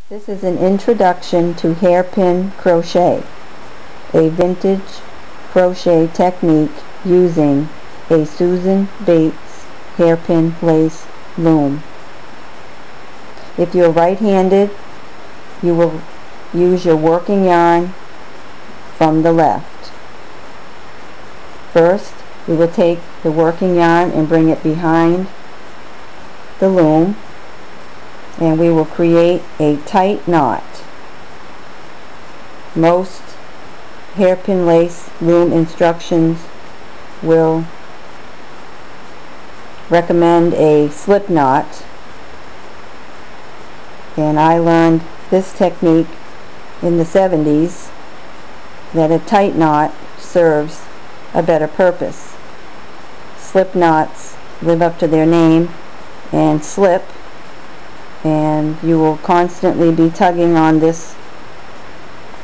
This is an introduction to hairpin crochet, a vintage crochet technique using a Susan Bates hairpin lace loom. If you're right-handed, you will use your working yarn from the left. First, we will take the working yarn and bring it behind the loom, and we will create a tight knot. Most hairpin lace loom instructions will recommend a slip knot, and I learned this technique in the 70s that a tight knot serves a better purpose. Slip knots live up to their name and slip, and you will constantly be tugging on this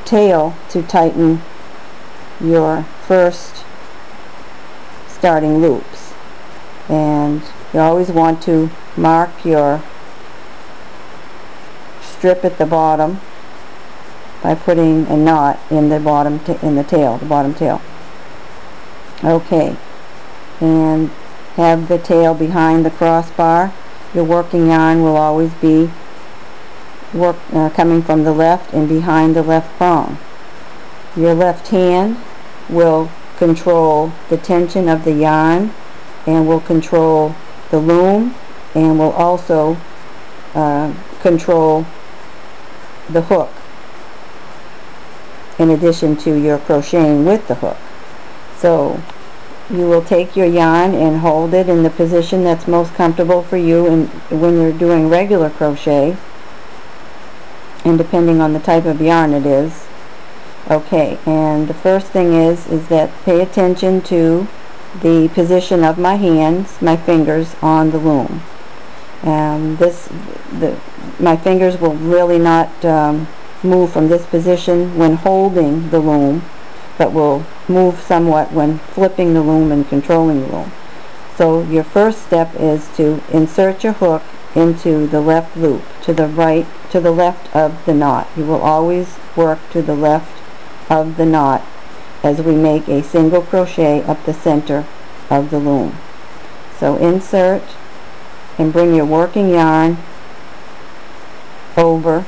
tail to tighten your first starting loops. And you always want to mark your strip at the bottom by putting a knot in the bottom the bottom tail. Okay, and have the tail behind the crossbar. Your working yarn will always be coming from the left and behind the left prong. Your left hand will control the tension of the yarn and will control the loom, and will also control the hook, in addition to your crocheting with the hook. So you will take your yarn and hold it in the position that's most comfortable for you when you're doing regular crochet, and depending on the type of yarn it is. Okay, and the first thing is that pay attention to the position of my hands, my fingers on the loom. My fingers will really not move from this position when holding the loom, but will move somewhat when flipping the loom and controlling the loom. So your first step is to insert your hook into the left loop, to the left of the knot. You will always work to the left of the knot as we make a single crochet up the center of the loom. So insert and bring your working yarn over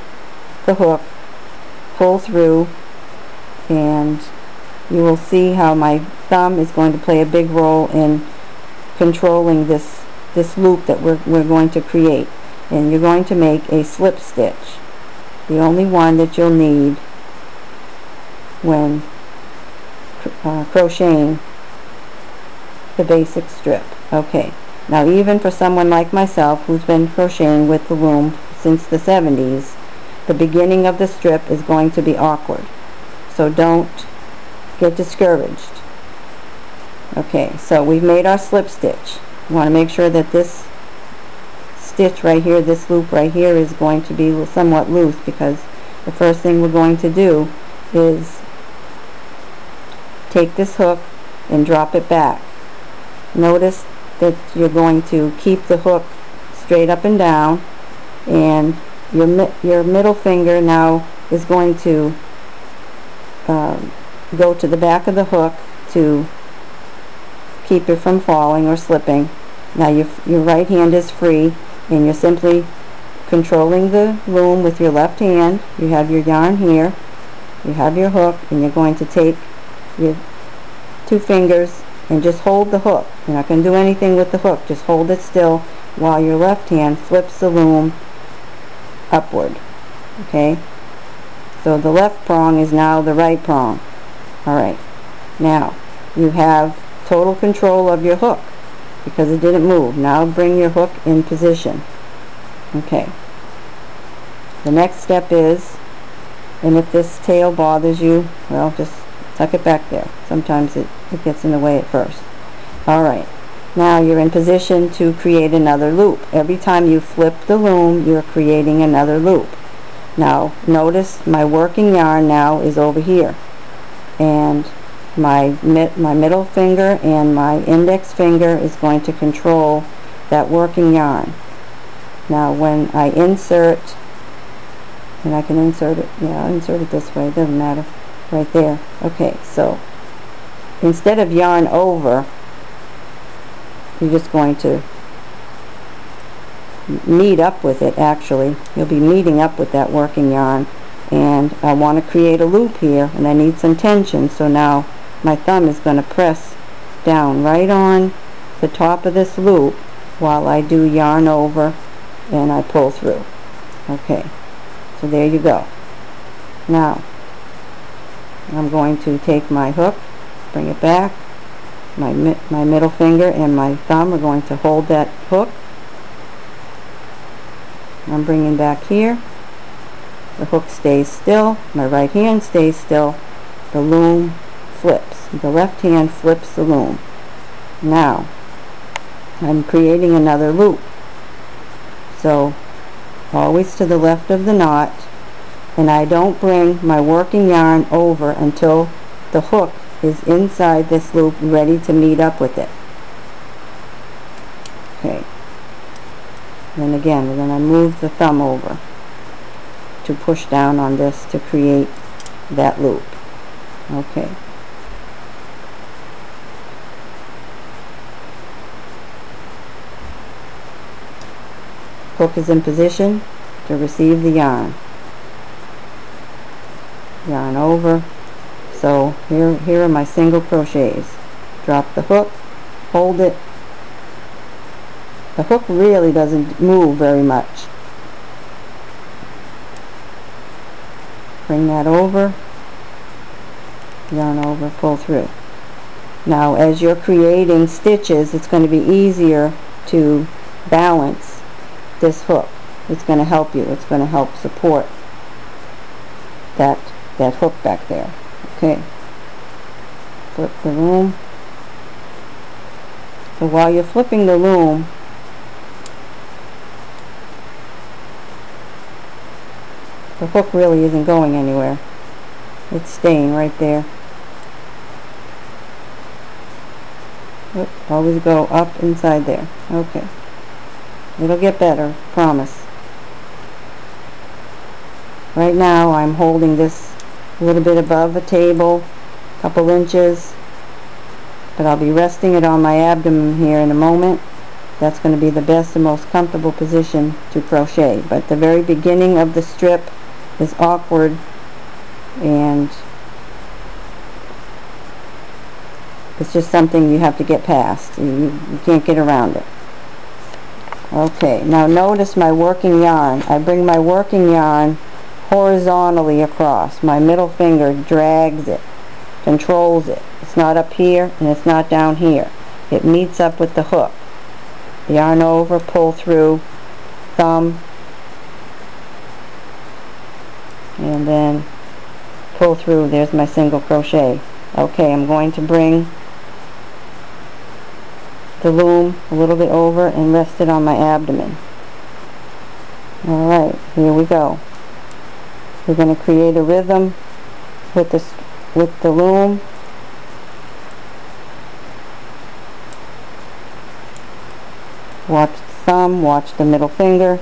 the hook, pull through, and you will see how my thumb is going to play a big role in controlling this loop that we're going to create. And you're going to make a slip stitch, the only one that you'll need when crocheting the basic strip. Okay, now even for someone like myself who's been crocheting with the loom since the 70s, the beginning of the strip is going to be awkward, so don't get discouraged. Okay, so we've made our slip stitch. You want to make sure that this stitch right here, this loop right here, is going to be somewhat loose, because the first thing we're going to do is take this hook and drop it back. Notice that you're going to keep the hook straight up and down, and your middle finger now is going to go to the back of the hook to keep it from falling or slipping. Now your right hand is free, and you're simply controlling the loom with your left hand. You have your yarn here, you have your hook, and you're going to take your two fingers and just hold the hook. You're not going to do anything with the hook, just hold it still while your left hand flips the loom upward. Okay, so the left prong is now the right prong. Alright, now you have total control of your hook because it didn't move. Now bring your hook in position. Okay, the next step is, and if this tail bothers you, well, just tuck it back there. Sometimes it gets in the way at first. Alright, now you're in position to create another loop. Every time you flip the loom, you're creating another loop. Now notice my working yarn now is over here, and my middle finger and my index finger is going to control that working yarn. Now when I insert And I can insert it, yeah, I'll insert it this way, it doesn't matter, right there. Okay, so instead of yarn over, you're just going to meet up with it. Actually, you'll be meeting up with that working yarn, and I want to create a loop here, and I need some tension, so now my thumb is going to press down right on the top of this loop while I do yarn over and I pull through. Okay, so there you go. Now I'm going to take my hook, bring it back, my middle finger and my thumb are going to hold that hook. I'm bringing back here, the hook stays still, my right hand stays still, the loom flips. The left hand flips the loom. Now I'm creating another loop. So always to the left of the knot, and I don't bring my working yarn over until the hook is inside this loop ready to meet up with it. Okay. Then again, we're going to move the thumb over to push down on this to create that loop. Okay. Hook is in position to receive the yarn. Yarn over. So here are my single crochets. Drop the hook, hold it. The hook really doesn't move very much. Bring that over, yarn over, pull through. Now as you're creating stitches, it's going to be easier to balance this hook. It's going to help you. It's going to help support that hook back there. Okay. Flip the loom. So while you're flipping the loom, the hook really isn't going anywhere. It's staying right there. Oop, always go up inside there. Okay. It'll get better, promise. Right now I'm holding this a little bit above the table, a couple inches, but I'll be resting it on my abdomen here in a moment. That's going to be the best and most comfortable position to crochet. But the very beginning of the strip is awkward, and it's just something you have to get past. You can't get around it. Okay, now notice my working yarn. I bring my working yarn horizontally across. My middle finger drags it, controls it. It's not up here and it's not down here. It meets up with the hook. Yarn over, pull through, thumb, and then pull through. There's my single crochet. Okay, I'm going to bring the loom a little bit over and rest it on my abdomen. Alright, here we go. We're going to create a rhythm with the loom. Watch the thumb, watch the middle finger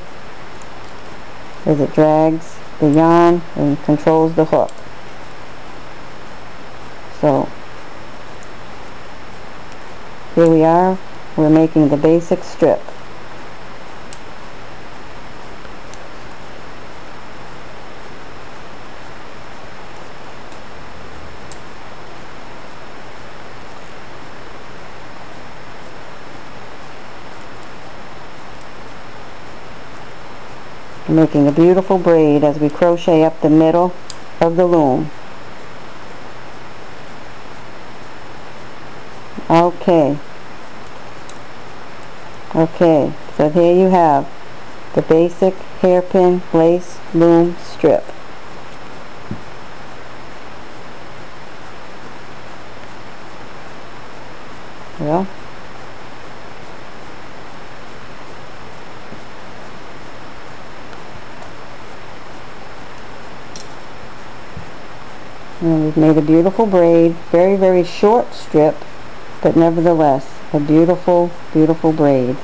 as it drags the yarn and controls the hook. So here we are, we're making the basic strip. We're making a beautiful braid as we crochet up the middle of the loom. Okay, so here you have the basic hairpin lace loom strip. Well, and we've made a beautiful braid, very, very short strip, but nevertheless a beautiful, beautiful braid.